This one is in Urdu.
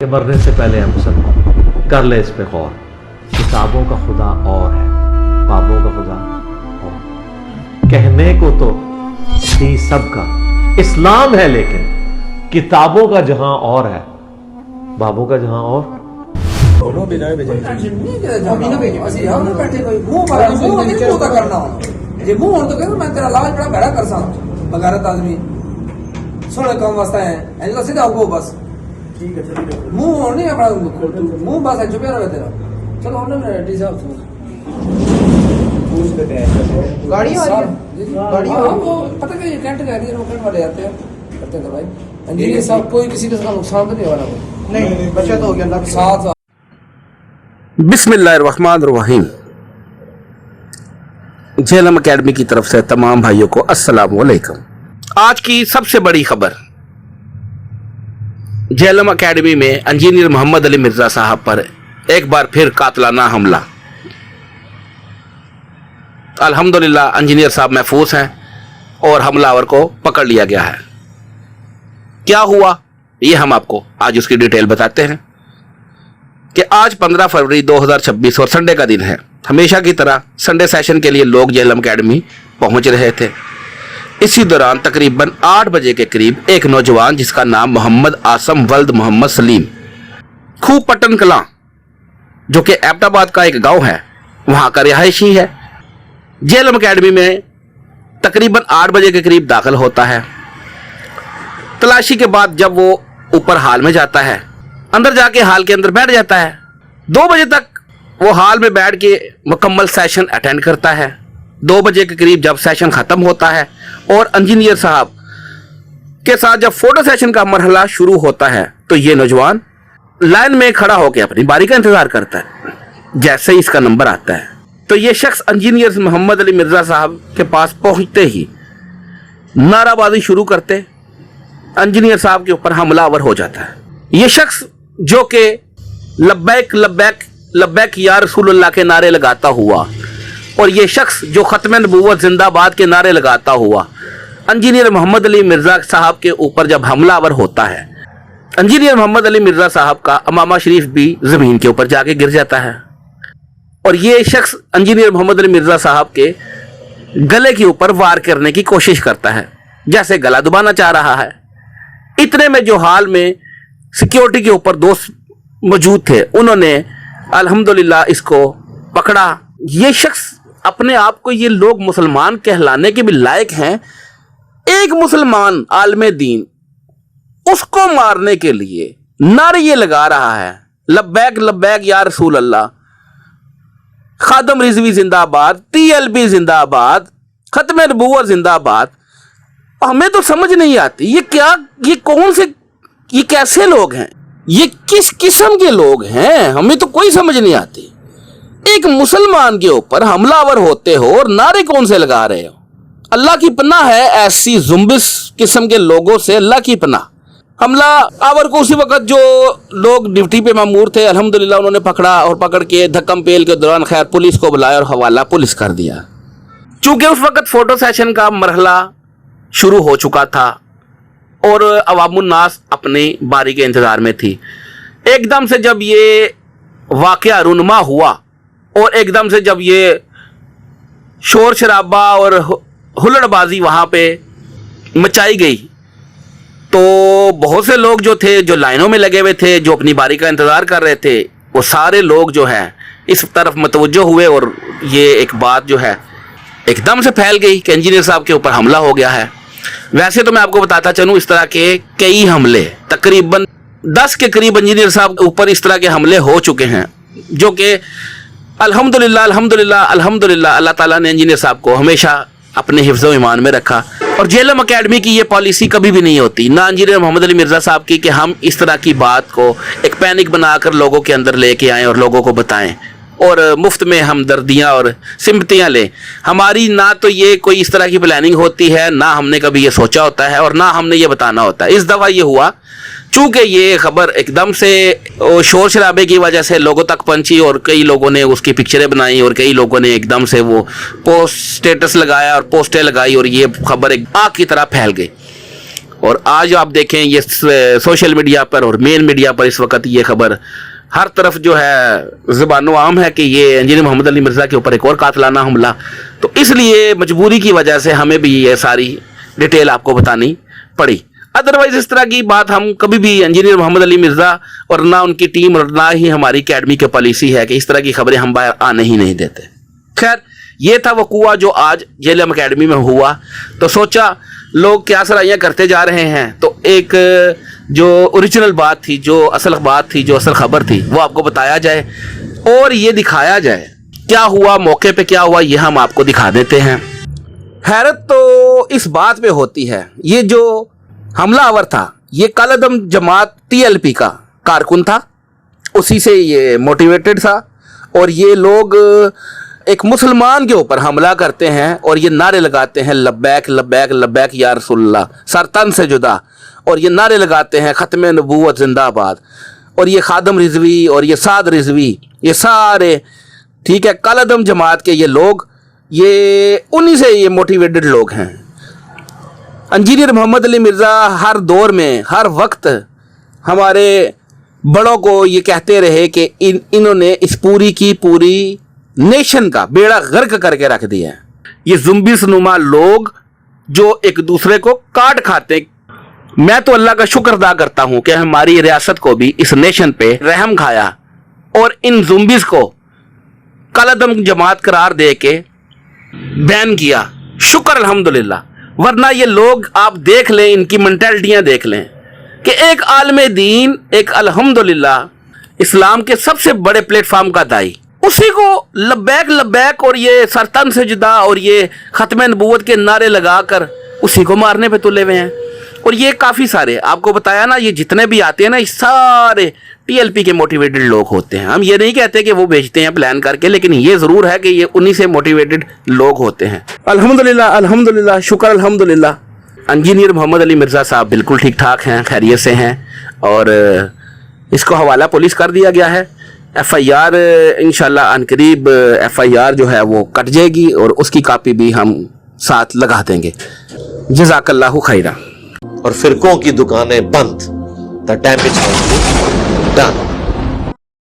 کہ مرنے سے پہلے ہم سب کر لے اس پہ غور. کتابوں کا خدا اور ہے، بابوں کا خدا اور. کہنے کو تو تھی سب کا اسلام ہے، لیکن کتابوں کا جہاں اور ہے، بابوں کا جہاں اور. منہ نہیں اپنا منہ بس چھپے رہے تیرا. چلو ہم نے ڈی صاحب گاڑی پتہ کہ یہ ٹینٹ گاڑی روکنے والے آتے ہیں کرتے ہیں بھائی. انجینئر صاحب کوئی کسی کا نقصان تو نہیں ہو رہا؟ نہیں، بچت ہو گیا ساتھ. بسم اللہ الرحمن الرحیم. جہلم اکیڈمی کی طرف سے تمام بھائیوں کو السلام علیکم. آج کی سب سے بڑی خبر، جہلم اکیڈمی میں انجینئر محمد علی مرزا صاحب پر ایک بار پھر قاتلانہ حملہ. الحمدللہ انجینئر صاحب محفوظ ہیں اور حملہ آور کو پکڑ لیا گیا ہے. کیا ہوا یہ ہم آپ کو آج اس کی ڈیٹیل بتاتے ہیں کہ آج 15 فروری 2026 اور سنڈے کا دن ہے. ہمیشہ کی طرح سنڈے سیشن کے لیے لوگ جہلم اکیڈمی پہنچ رہے تھے. اسی دوران تقریباً 8 بجے کے قریب ایک نوجوان جس کا نام محمد آسم ولد محمد سلیم خوب پٹن کلاں جو کہ ایبٹ آباد کا ایک گاؤں ہے وہاں کا رہائشی ہے، جہلم اکیڈمی میں تقریباً 8 بجے کے قریب داخل ہوتا ہے. تلاشی کے بعد جب وہ اوپر ہال میں جاتا ہے، اندر جا کے ہال کے اندر بیٹھ جاتا ہے. 2 بجے تک وہ ہال میں بیٹھ کے مکمل سیشن اٹینڈ کرتا ہے. 2 بجے کے قریب جب سیشن ختم ہوتا ہے اور انجینئر صاحب کے ساتھ جب فوٹو سیشن کا مرحلہ شروع ہوتا ہے تو یہ نوجوان لائن میں کھڑا ہو کے اپنی باری کا انتظار کرتا ہے. جیسے ہی اس کا نمبر آتا ہے تو یہ شخص انجینئر محمد علی مرزا صاحب کے پاس پہنچتے ہی نعرہ بازی شروع کرتے انجینئر صاحب کے اوپر حملہ آور ہو جاتا ہے. یہ شخص جو کہ لبیک لبیک لبیک یا رسول اللہ کے نعرے لگاتا ہوا، اور یہ شخص جو ختم نبوت زندہ باد کے نعرے لگاتا ہوا انجینئر محمد علی مرزا صاحب کے اوپر جب حملہ آور ہوتا ہے، انجینئر محمد علی مرزا صاحب کا امامہ شریف بھی زمین کے اوپر جا کے گر جاتا ہے. اور یہ شخص انجینئر محمد علی مرزا صاحب کے گلے کے اوپر وار کرنے کی کوشش کرتا ہے، جیسے گلا دبانا چاہ رہا ہے. اتنے میں جو حال میں سیکیورٹی کے اوپر دوست موجود تھے انہوں نے الحمدللہ اس کو پکڑا. یہ شخص اپنے آپ کو یہ لوگ مسلمان کہلانے کے بھی لائق ہیں. ایک مسلمان عالم دین اس کو مارنے کے لیے نعرے یہ لگا رہا ہے، لبیک لبیک یا رسول اللہ، خادم رضوی زندہ آباد، TLP زندہ آباد، ختم نبوت زندہ آباد. ہمیں تو سمجھ نہیں آتی یہ کون سے، یہ کیسے لوگ ہیں، یہ کس قسم کے لوگ ہیں، ہمیں تو کوئی سمجھ نہیں آتی. ایک مسلمان کے اوپر حملہ آور ہوتے ہو اور نعرے کون سے لگا رہے ہو. اللہ کی پناہ ہے ایسی زمبس قسم کے لوگوں سے، اللہ کی پناہ. حملہ آور کو اسی وقت جو لوگ ڈیوٹی پہ مامور تھے الحمدللہ انہوں نے پکڑا اور پکڑ کے دھکم پیل کے دوران خیر پولیس کو بلایا اور حوالہ پولیس کر دیا. چونکہ اس وقت فوٹو سیشن کا مرحلہ شروع ہو چکا تھا اور عوام الناس اپنی باری کے انتظار میں تھی. ایک دم سے جب یہ واقعہ رونما ہوا اور ایک دم سے جب یہ شور شرابہ اور ہلڑ بازی وہاں پہ مچائی گئی تو بہت سے لوگ جو تھے، جو لائنوں میں لگے ہوئے تھے، جو اپنی باری کا انتظار کر رہے تھے، وہ سارے لوگ جو ہیں اس طرف متوجہ ہوئے اور یہ ایک بات جو ہے ایک دم سے پھیل گئی کہ انجینئر صاحب کے اوپر حملہ ہو گیا ہے. ویسے تو میں آپ کو بتاتا چلوں اس طرح کے کئی حملے تقریباً 10 کے قریب انجینئر صاحب کے اوپر اس طرح کے حملے ہو چکے ہیں، جو کہ الحمدللہ الحمدللہ الحمدللہ اللہ تعالیٰ نے انجینئر صاحب کو ہمیشہ اپنے حفظ و ایمان میں رکھا. اور جہلم اکیڈمی کی یہ پالیسی کبھی بھی نہیں ہوتی، نہ انجینئر محمد علی مرزا صاحب کی، کہ ہم اس طرح کی بات کو ایک پینک بنا کر لوگوں کے اندر لے کے آئیں اور لوگوں کو بتائیں اور مفت میں ہمدردیاں اور سمپتیاں لیں. ہماری نہ تو یہ کوئی اس طرح کی پلاننگ ہوتی ہے، نہ ہم نے کبھی یہ سوچا ہوتا ہے اور نہ ہم نے یہ بتانا ہوتا ہے. اس دفعہ یہ ہوا چونکہ یہ خبر ایک دم سے شور شرابے کی وجہ سے لوگوں تک پہنچی اور کئی لوگوں نے اس کی پکچریں بنائی اور کئی لوگوں نے ایک دم سے وہ پوسٹ سٹیٹس لگایا اور پوسٹیں لگائی اور یہ خبر ایک آگ کی طرح پھیل گئی. اور آج آپ دیکھیں یہ سوشل میڈیا پر اور مین میڈیا پر اس وقت یہ خبر ہر طرف جو ہے زبان و عام ہے کہ یہ انجینئر محمد علی مرزا کے اوپر ایک اور قاتلانہ حملہ. تو اس لیے مجبوری کی وجہ سے ہمیں بھی یہ ساری ڈیٹیل آپ کو بتانی پڑی. ادروائز اس طرح کی بات ہم کبھی بھی انجینئر محمد علی مرزا اور نہ ان کی ٹیم اور نہ ہی ہماری اکیڈمی کی پالیسی ہے کہ اس طرح کی خبریں ہم باہر آنے ہی نہیں دیتے. خیر یہ تھا وقوع جو آج جیلم اکیڈمی میں ہوا. تو سوچا لوگ کیا سرائیاں کرتے جا رہے ہیں, تو ایک جو اوریجنل بات تھی, جو اصل بات تھی, جو اصل خبر تھی, وہ آپ کو بتایا جائے اور یہ دکھایا جائے کیا ہوا, موقع پہ کیا ہوا, یہ ہم آپ کو دکھا دیتے ہیں. حیرت تو اس بات پہ ہوتی ہے, یہ جو حملہ آور تھا یہ کالعدم جماعت TLP کا کارکن تھا, اسی سے یہ موٹیویٹڈ تھا, اور یہ لوگ ایک مسلمان کے اوپر حملہ کرتے ہیں اور یہ نعرے لگاتے ہیں لبیک لبیک لبیک یا رسول اللہ, سر تن سے جدا, اور یہ نعرے لگاتے ہیں ختم نبوت زندہ آباد, اور یہ خادم رضوی اور یہ سعد رضوی, یہ سارے ٹھیک ہے کالعدم جماعت کے یہ لوگ, یہ انہی سے یہ موٹیویٹڈ لوگ ہیں. انجینئر محمد علی مرزا ہر دور میں ہر وقت ہمارے بڑوں کو یہ کہتے رہے کہ انہوں نے اس پوری کی پوری نیشن کا بیڑا غرق کر کے رکھ دیا ہے. یہ زمبیس نما لوگ جو ایک دوسرے کو کاٹ کھاتے ہیں. میں تو اللہ کا شکر ادا کرتا ہوں کہ ہماری ریاست کو بھی اس نیشن پہ رحم کھایا اور ان زمبیز کو کالعدم جماعت قرار دے کے بین کیا. شکر الحمدللہ. ورنہ یہ لوگ آپ دیکھ لیں, ان کی مینٹلٹیاں دیکھ لیں کہ ایک عالم دین, ایک الحمدللہ اسلام کے سب سے بڑے پلیٹ فارم کا دائی, اسی کو لبیک لبیک اور یہ سرتن سے جدا اور یہ ختم نبوت کے نعرے لگا کر اسی کو مارنے پہ تلے ہوئے ہیں. اور یہ کافی سارے آپ کو بتایا نا, یہ جتنے بھی آتے ہیں نا, یہ سارے TLP کے موٹیویٹڈ لوگ ہوتے ہیں. ہم یہ نہیں کہتے کہ وہ بیچتے ہیں پلان کر کے, لیکن یہ ضرور ہے کہ یہ انہی سے موٹیویٹڈ لوگ ہوتے ہیں. الحمدللہ الحمدللہ شکر الحمدللہ. انجینئر محمد علی مرزا صاحب بالکل ٹھیک ٹھاک ہیں, خیریت سے ہیں, اور اس کو حوالہ پولیس کر دیا گیا ہے. FIR انشاءاللہ ان قریب FIR جو ہے وہ کٹ جائے گی اور اس کی کاپی بھی ہم ساتھ لگا دیں گے. جزاک اللہ خیرہ. اور فرقوں کی دکانیں بند. The damage has been done.